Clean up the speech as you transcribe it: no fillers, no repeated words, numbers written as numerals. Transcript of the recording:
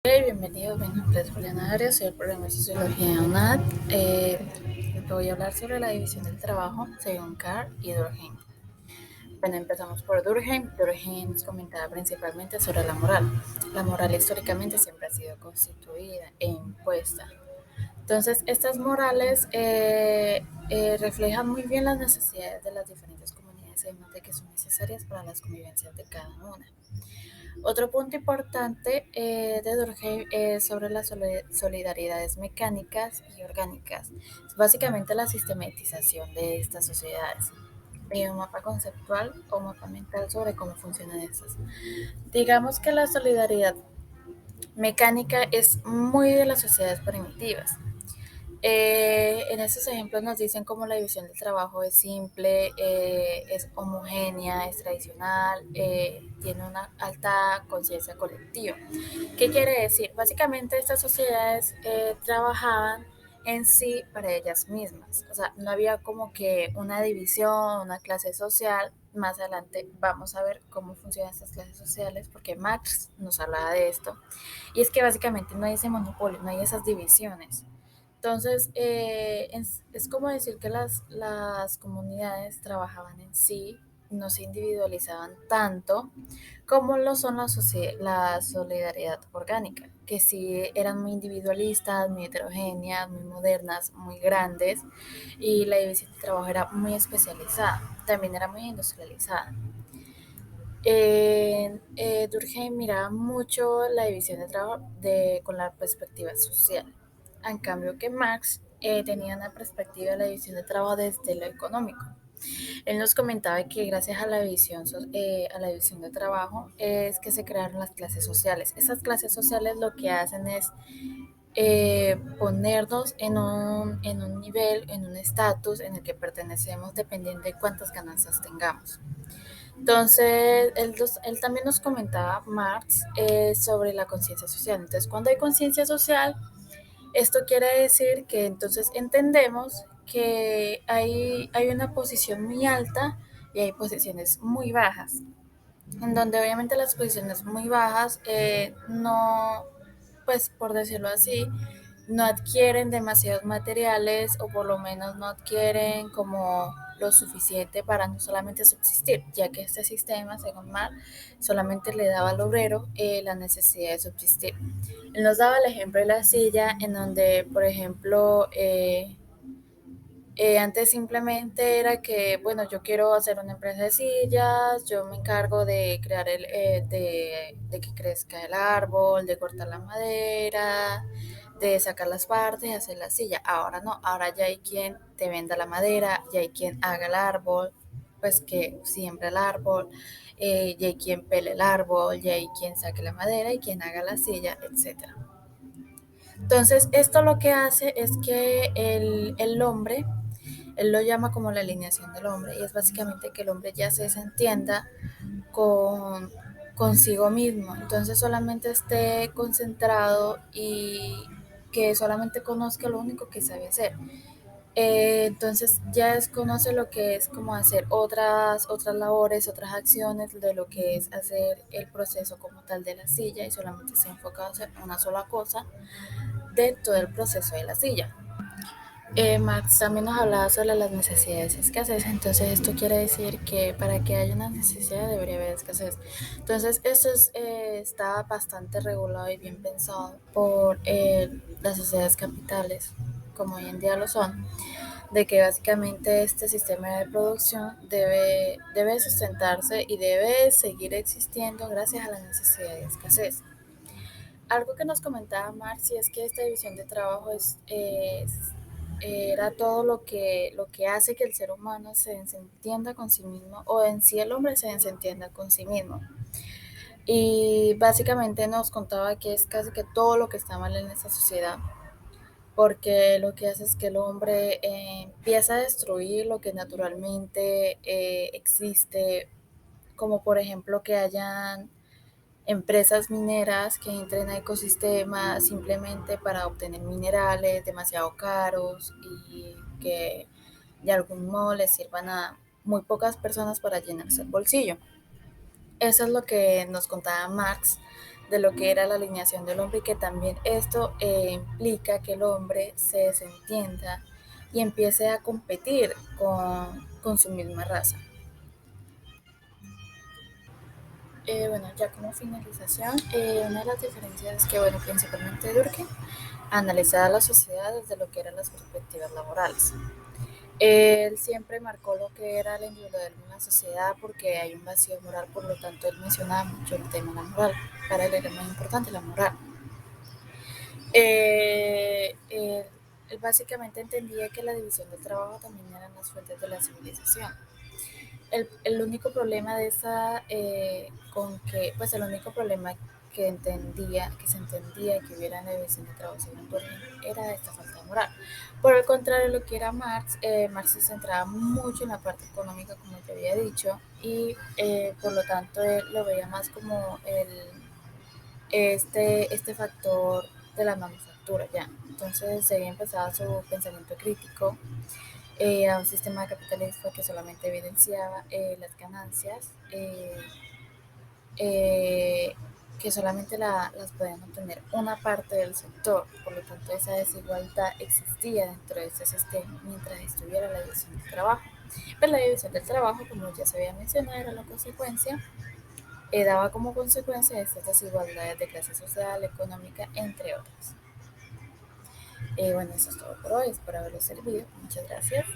Bienvenidos, mi nombre es Juliana Arias, soy el programa de Sociología de UNAD. Te voy a hablar sobre la división del trabajo según Carr y Durkheim. Bueno, empezamos por Durkheim. Durkheim nos comentaba principalmente sobre la moral. La moral históricamente siempre ha sido constituida e impuesta. Entonces, estas morales reflejan muy bien las necesidades de las diferentes comunidades, además de que son necesarias para las convivencias de cada una. Otro punto importante de Durkheim es sobre las solidaridades mecánicas y orgánicas. Es básicamente la sistematización de estas sociedades. Hay un mapa conceptual o mapa mental sobre cómo funcionan estas. Digamos que la solidaridad mecánica es muy de las sociedades primitivas. En estos ejemplos nos dicen cómo la división del trabajo es simple, es homogénea, es tradicional, tiene una alta conciencia colectiva. ¿Qué quiere decir? Básicamente estas sociedades trabajaban en sí para ellas mismas. O sea, no había como que una división, una clase social. Más adelante vamos a ver cómo funcionan estas clases sociales porque Marx nos hablaba de esto. Y es que básicamente no hay ese monopolio, no hay esas divisiones. Entonces, es como decir que las comunidades trabajaban en sí, no se individualizaban tanto como lo son la solidaridad orgánica, que sí eran muy individualistas, muy heterogéneas, muy modernas, muy grandes, y la división de trabajo era muy especializada, también era muy industrializada. Durkheim miraba mucho la división de trabajo con la perspectiva social, en cambio que Marx tenía una perspectiva de la división de trabajo desde lo económico. Él nos comentaba que gracias a a la división de trabajo es que se crearon las clases sociales. Esas clases sociales lo que hacen es ponernos en un nivel, en un estatus en el que pertenecemos dependiendo de cuántas ganancias tengamos. Entonces, él también nos comentaba, Marx, sobre la conciencia social. Entonces, cuando hay conciencia social, esto quiere decir que entonces entendemos que hay una posición muy alta y hay posiciones muy bajas, en donde obviamente las posiciones muy bajas no, pues por decirlo así, no adquieren demasiados materiales o por lo menos no adquieren como lo suficiente para no solamente subsistir, ya que este sistema, según Marx, solamente le daba al obrero la necesidad de subsistir. Él nos daba el ejemplo de la silla, en donde, por ejemplo, antes simplemente era que, bueno, yo quiero hacer una empresa de sillas, yo me encargo de crear de que crezca el árbol, de cortar la madera, de sacar las partes y hacer la silla. Ahora no, ahora ya hay quien te venda la madera, ya hay quien haga el árbol, pues que siembra el árbol, ya hay quien pele el árbol, ya hay quien saque la madera y quien haga la silla, etcétera. Entonces, esto lo que hace es que el hombre, él lo llama como la alineación del hombre, y es básicamente que el hombre ya se desentienda con consigo mismo, entonces solamente esté concentrado y que solamente conozca lo único que sabe hacer. Entonces ya desconoce lo que es como hacer otras labores, otras acciones de lo que es hacer el proceso como tal de la silla y solamente se enfoca a hacer una sola cosa de todo el proceso de la silla. Max también nos hablaba sobre las necesidades y escasez, entonces esto quiere decir que para que haya una necesidad debería haber escasez. Entonces esto está bastante regulado y bien pensado por las sociedades capitales, como hoy en día lo son, de que básicamente este sistema de producción debe sustentarse y debe seguir existiendo gracias a la necesidad de escasez. Algo que nos comentaba Marx es que esta división de trabajo era todo lo que hace que el ser humano se desentienda con sí mismo o en sí el hombre se desentienda con sí mismo. Y básicamente nos contaba que es casi que todo lo que está mal en esta sociedad, porque lo que hace es que el hombre empieza a destruir lo que naturalmente existe, como por ejemplo que hayan empresas mineras que entren a ecosistemas simplemente para obtener minerales demasiado caros y que de algún modo les sirvan a muy pocas personas para llenarse el bolsillo. Eso es lo que nos contaba Marx de lo que era la alineación del hombre y que también esto implica que el hombre se desentienda y empiece a competir con su misma raza. Bueno, ya como finalización, una de las diferencias que, bueno, principalmente Durkheim analizaba la sociedad desde lo que eran las perspectivas laborales. Él siempre marcó lo que era el individualismo en la sociedad porque hay un vacío moral, por lo tanto él mencionaba mucho el tema de la moral. Para él era muy importante la moral. Él básicamente entendía que la división del trabajo también eran las fuentes de la civilización. El único problema de esa, pues el único problema que se entendía que hubiera en la división de trabajo según Durkheim era esta falta de moral. Por el contrario, lo que era Marx, Marx se centraba mucho en la parte económica, como te había dicho, y por lo tanto él lo veía más como este factor de la manufactura, ya. Entonces se había empezado su pensamiento crítico a un sistema capitalista que solamente evidenciaba las ganancias, eh, que solamente las podían obtener una parte del sector. Por lo tanto, esa desigualdad existía dentro de ese sistema mientras estuviera la división del trabajo. Pero la división del trabajo, como ya se había mencionado, era la consecuencia, daba como consecuencia estas desigualdades de clase social, económica, entre otras. Bueno, eso es todo por hoy, espero haberlo servido. Muchas gracias.